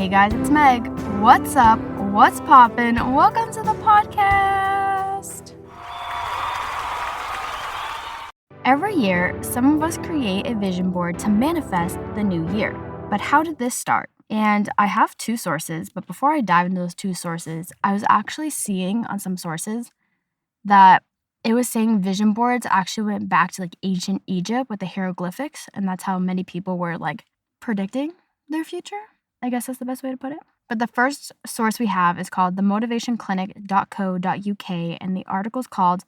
Hey guys, it's Meg. What's up? What's poppin'? Welcome to the podcast. Every year, some of us create a vision board to manifest the new year. But how did this start? And I have two sources, but before I dive into those two sources, I was actually seeing on some sources that it was saying vision boards actually went back to ancient Egypt with the hieroglyphics, and that's how many people were predicting their future. I guess that's the best way to put it. But the first source we have is called themotivationclinic.co.uk, and the article is called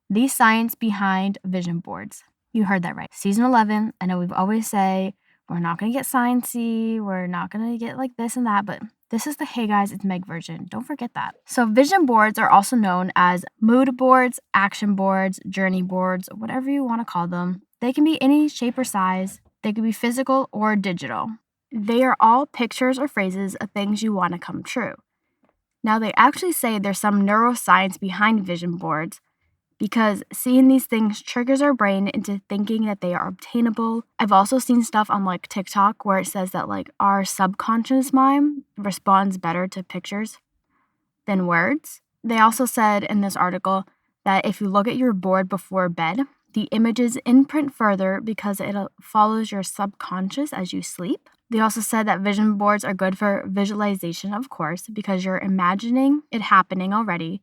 The Science Behind Vision Boards. You heard that right. Season 11, I know we've always say, we're not going to get sciencey, we're not going to get this and that, but this is the Hey Guys, It's Meg version. Don't forget that. So vision boards are also known as mood boards, action boards, journey boards, whatever you want to call them. They can be any shape or size. They can be physical or digital. They are all pictures or phrases of things you want to come true. Now, they actually say there's some neuroscience behind vision boards because seeing these things triggers our brain into thinking that they are obtainable. I've also seen stuff on TikTok where it says that our subconscious mind responds better to pictures than words. They also said in this article that if you look at your board before bed, the images imprint further because it follows your subconscious as you sleep. They also said that vision boards are good for visualization, of course, because you're imagining it happening already,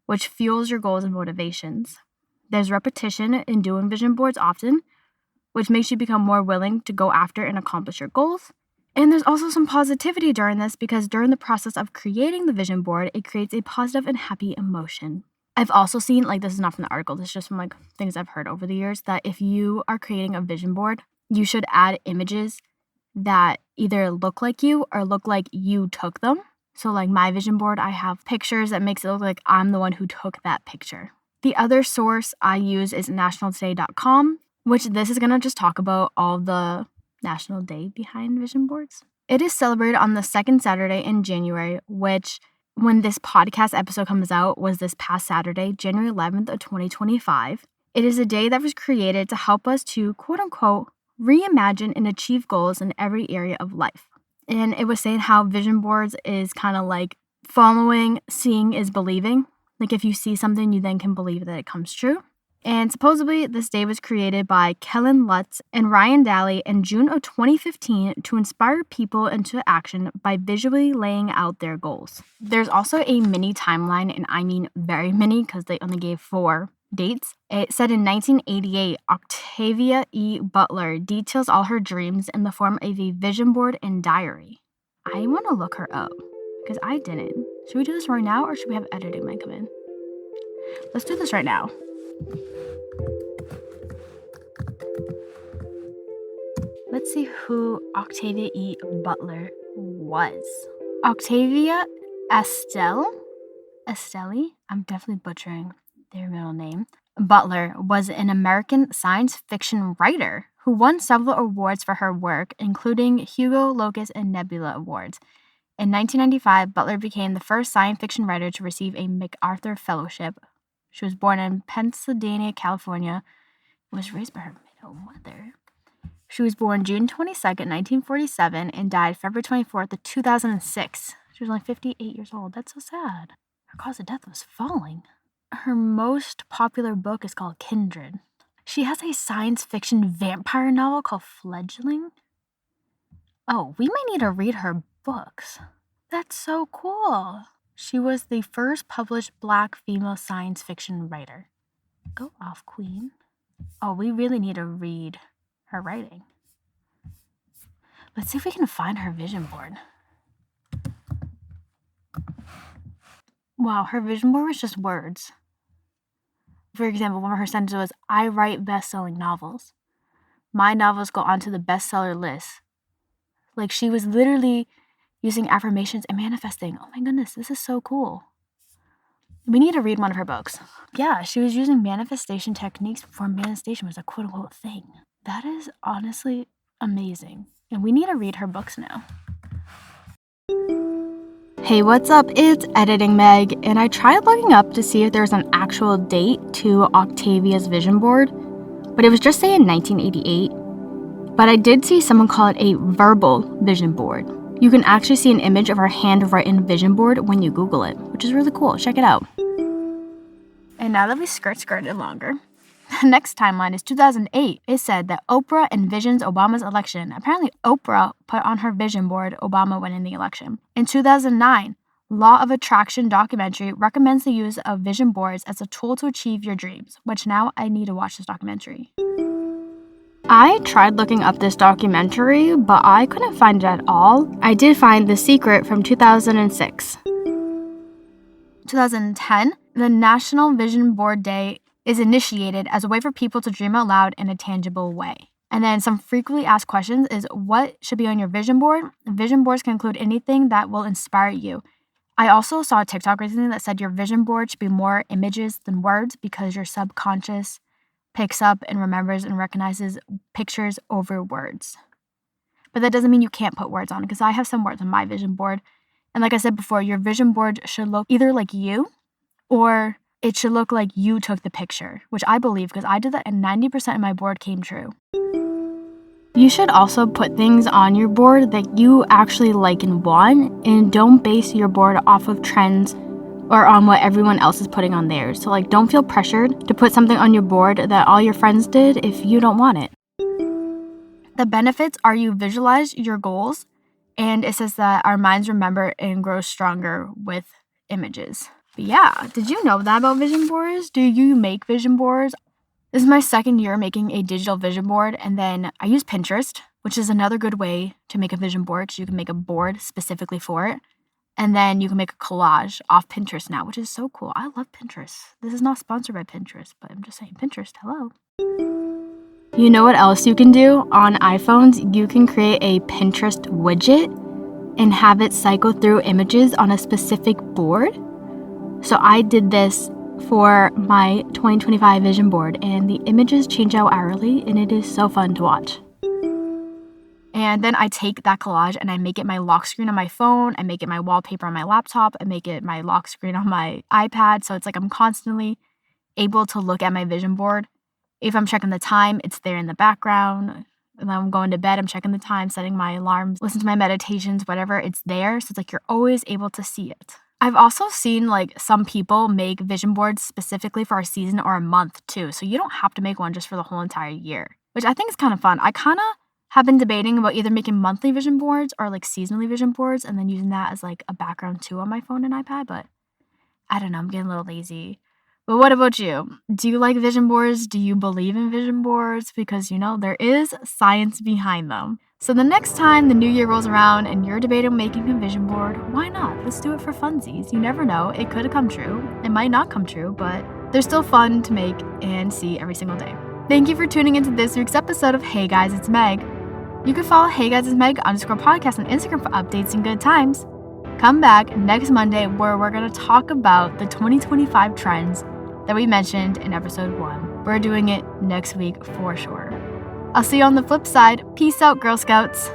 which fuels your goals and motivations. There's repetition in doing vision boards often, which makes you become more willing to go after and accomplish your goals. And there's also some positivity during this because during the process of creating the vision board, it creates a positive and happy emotion. I've also seen, this is not from the article, this is just from things I've heard over the years, that if you are creating a vision board, you should add images that either look like you or look like you took them. So my vision board, I have pictures that makes it look like I'm the one who took that picture. The other source I use is nationaltoday.com, which this is going to just talk about all the National Day behind vision boards. It is celebrated on the second Saturday in January, which when this podcast episode comes out was this past Saturday, January 11th of 2025. It is a day that was created to help us to quote unquote reimagine and achieve goals in every area of life. And it was saying how vision boards is kind of following, seeing is believing. If you see something, you then can believe that it comes true. And supposedly, this day was created by Kellen Lutz and Ryan Daly in June of 2015 to inspire people into action by visually laying out their goals. There's also a mini timeline, and I mean very mini because they only gave 4 dates. It said in 1988, Octavia E. Butler details all her dreams in the form of a vision board and diary. I want to look her up because I didn't. Should we do this right now or should we have editing might come in? Let's do this right now. Let's see who Octavia E. Butler was. Octavia Estelle, I'm definitely butchering their middle name. Butler was an American science fiction writer who won several awards for her work, including Hugo, Locus, and Nebula Awards. In 1995, Butler became the first science fiction writer to receive a MacArthur Fellowship. She was born in Pasadena, California, and was raised by her middle mother. She was born June 22nd, 1947, and died February 24th of 2006. She was only 58 years old. That's so sad. Her cause of death was falling. Her most popular book is called Kindred. She has a science fiction vampire novel called Fledgling. Oh, we might need to read her books. That's so cool. She was the first published Black female science fiction writer. Go off, Queen. Oh, we really need to read her writing. Let's see if we can find her vision board. Wow, her vision board was just words. For example, one of her sentences was, I write best-selling novels. My novels go onto the bestseller list. She was literally using affirmations and manifesting. Oh my goodness, this is so cool. We need to read one of her books. Yeah, she was using manifestation techniques before manifestation was a quote-unquote thing. That is honestly amazing. And we need to read her books now. Hey, what's up? It's Editing Meg, and I tried looking up to see if there's an actual date to Octavia's vision board, but it was just saying 1988. But I did see someone call it a verbal vision board. You can actually see an image of our handwritten vision board when you Google it, which is really cool. Check it out. And now that we skirted longer, the next timeline is 2008. It said that Oprah envisions Obama's election. Apparently, Oprah put on her vision board Obama winning the election. In 2009, Law of Attraction documentary recommends the use of vision boards as a tool to achieve your dreams, which now I need to watch this documentary. I tried looking up this documentary, but I couldn't find it at all. I did find The Secret from 2006. 2010, the National Vision Board Day is initiated as a way for people to dream out loud in a tangible way. And then some frequently asked questions is what should be on your vision board? Vision boards can include anything that will inspire you. I also saw a TikTok recently that said your vision board should be more images than words because your subconscious picks up and remembers and recognizes pictures over words. But that doesn't mean you can't put words on it, because I have some words on my vision board. And like I said before, your vision board should look either like you or it should look like you took the picture, which I believe because I did that and 90% of my board came true. You should also put things on your board that you actually like and want, and don't base your board off of trends or on what everyone else is putting on theirs. So don't feel pressured to put something on your board that all your friends did if you don't want it. The benefits are you visualize your goals, and it says that our minds remember and grow stronger with images. But yeah, did you know that about vision boards? Do you make vision boards? This is my second year making a digital vision board, and then I use Pinterest, which is another good way to make a vision board because you can make a board specifically for it. And then you can make a collage off Pinterest now, which is so cool. I love Pinterest. This is not sponsored by Pinterest, but I'm just saying, Pinterest, hello. You know what else you can do on iPhones? You can create a Pinterest widget and have it cycle through images on a specific board. So I did this for my 2025 vision board, and the images change out hourly, and it is so fun to watch. And then I take that collage and I make it my lock screen on my phone, I make it my wallpaper on my laptop, I make it my lock screen on my iPad, so it's like I'm constantly able to look at my vision board. If I'm checking the time, it's there in the background. And I'm going to bed, I'm checking the time, setting my alarms, listen to my meditations, whatever, it's there. So it's like you're always able to see it. I've also seen some people make vision boards specifically for a season or a month too. So you don't have to make one just for the whole entire year, which I think is kind of fun. I kind of have been debating about either making monthly vision boards or seasonally vision boards and then using that as a background too on my phone and iPad. But I don't know, I'm getting a little lazy. But what about you? Do you like vision boards? Do you believe in vision boards? Because there is science behind them. So the next time the new year rolls around and you're debating making a vision board, why not? Let's do it for funsies. You never know. It could have come true. It might not come true, but they're still fun to make and see every single day. Thank you for tuning into this week's episode of Hey Guys, It's Meg. You can follow Hey Guys, It's Meg _podcast on Instagram for updates and good times. Come back next Monday where we're going to talk about the 2025 trends that we mentioned in episode 1. We're doing it next week for sure. I'll see you on the flip side. Peace out, Girl Scouts.